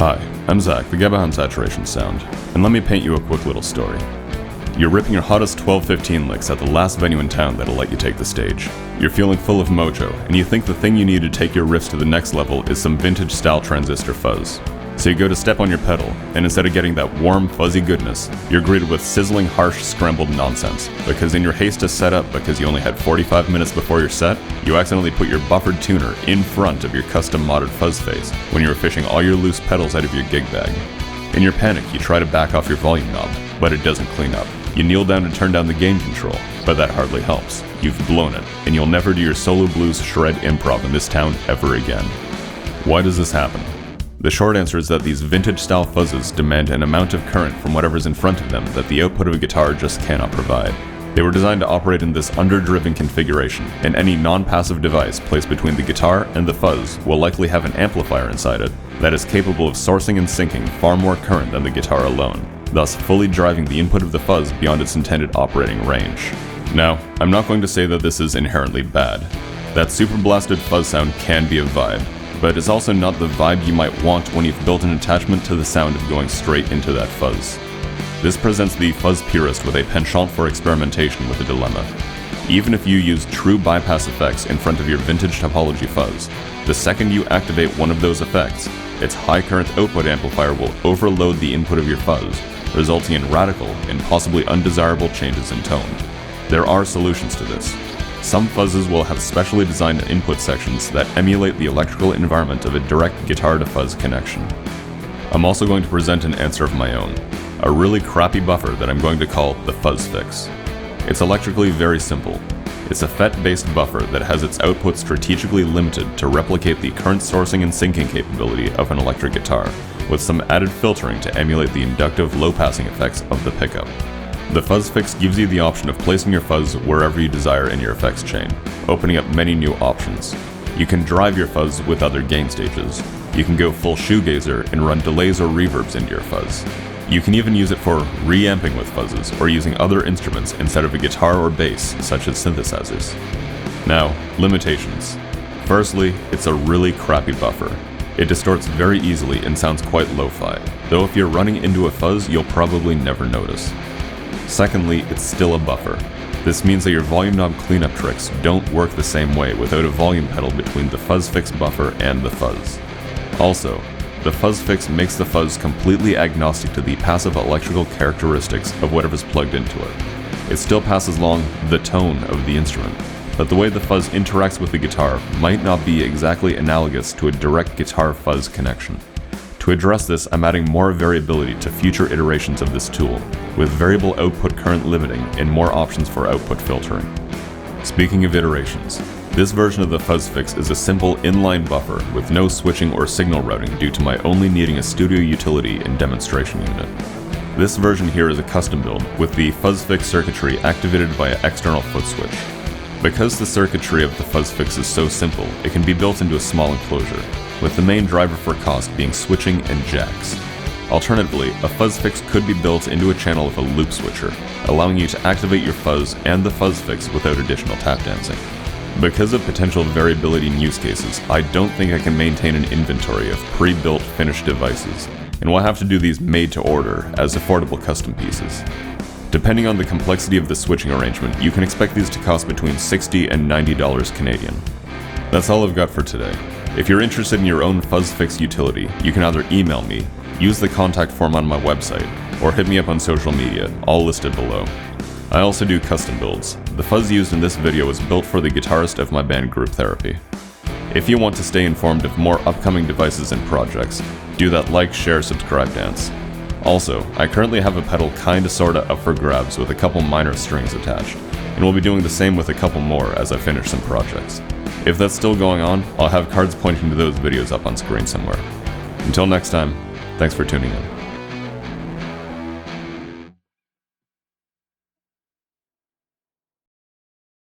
Hi, I'm Zach, the guy behind Saturation Sound, and let me paint you a quick little story. You're ripping your hottest 12-15 licks at the last venue in town that'll let you take the stage. You're feeling full of mojo, and you think the thing you need to take your riffs to the next level is some vintage-style transistor fuzz. So you go to step on your pedal, and instead of getting that warm, fuzzy goodness, you're greeted with sizzling, harsh, scrambled nonsense, because in your haste to set up because you only had 45 minutes before your set, you accidentally put your buffered tuner in front of your custom modded fuzz face when you were fishing all your loose pedals out of your gig bag. In your panic, you try to back off your volume knob, but it doesn't clean up. You kneel down to turn down the gain control, but that hardly helps. You've blown it, and you'll never do your solo blues shred improv in this town ever again. Why does this happen? The short answer is that these vintage-style fuzzes demand an amount of current from whatever's in front of them that the output of a guitar just cannot provide. They were designed to operate in this underdriven configuration, and any non-passive device placed between the guitar and the fuzz will likely have an amplifier inside it that is capable of sourcing and sinking far more current than the guitar alone, thus fully driving the input of the fuzz beyond its intended operating range. Now, I'm not going to say that this is inherently bad. That super blasted fuzz sound can be a vibe, but it's also not the vibe you might want when you've built an attachment to the sound of going straight into that fuzz. This presents the fuzz purist with a penchant for experimentation with a dilemma. Even if you use true bypass effects in front of your vintage topology fuzz, the second you activate one of those effects, its high current output amplifier will overload the input of your fuzz, resulting in radical and possibly undesirable changes in tone. There are solutions to this. Some fuzzes will have specially designed input sections that emulate the electrical environment of a direct guitar-to-fuzz connection. I'm also going to present an answer of my own, a really crappy buffer that I'm going to call the Fuzz Fix. It's electrically very simple. It's a FET-based buffer that has its output strategically limited to replicate the current sourcing and syncing capability of an electric guitar, with some added filtering to emulate the inductive low-passing effects of the pickup. The Fuzz Fix gives you the option of placing your fuzz wherever you desire in your effects chain, opening up many new options. You can drive your fuzz with other gain stages. You can go full shoegazer and run delays or reverbs into your fuzz. You can even use it for reamping with fuzzes or using other instruments instead of a guitar or bass, such as synthesizers. Now, limitations. Firstly, it's a really crappy buffer. It distorts very easily and sounds quite lo-fi, though if you're running into a fuzz, you'll probably never notice. Secondly, it's still a buffer. This means that your volume knob cleanup tricks don't work the same way without a volume pedal between the Fuzz Fix buffer and the fuzz. Also, the Fuzz Fix makes the fuzz completely agnostic to the passive electrical characteristics of whatever's plugged into it. It still passes along the tone of the instrument, but the way the fuzz interacts with the guitar might not be exactly analogous to a direct guitar fuzz connection. To address this, I'm adding more variability to future iterations of this tool, with variable output current limiting and more options for output filtering. Speaking of iterations, this version of the Fuzz Fix is a simple inline buffer with no switching or signal routing due to my only needing a studio utility and demonstration unit. This version here is a custom build with the Fuzz Fix circuitry activated via external foot switch. Because the circuitry of the Fuzz Fix is so simple, it can be built into a small enclosure, with the main driver for cost being switching and jacks. Alternatively, a Fuzz Fix could be built into a channel with a loop switcher, allowing you to activate your fuzz and the Fuzz Fix without additional tap dancing. Because of potential variability in use cases, I don't think I can maintain an inventory of pre-built finished devices, and will have to do these made to order as affordable custom pieces. Depending on the complexity of the switching arrangement, you can expect these to cost between $60 and $90 Canadian. That's all I've got for today. If you're interested in your own Fuzz Fix utility, you can either email me, use the contact form on my website, or hit me up on social media, all listed below. I also do custom builds. The fuzz used in this video was built for the guitarist of my band Group Therapy. If you want to stay informed of more upcoming devices and projects, do that like, share, subscribe dance. Also, I currently have a pedal kinda sorta up for grabs with a couple minor strings attached, and we'll be doing the same with a couple more as I finish some projects. If that's still going on, I'll have cards pointing to those videos up on screen somewhere. Until next time, thanks for tuning in.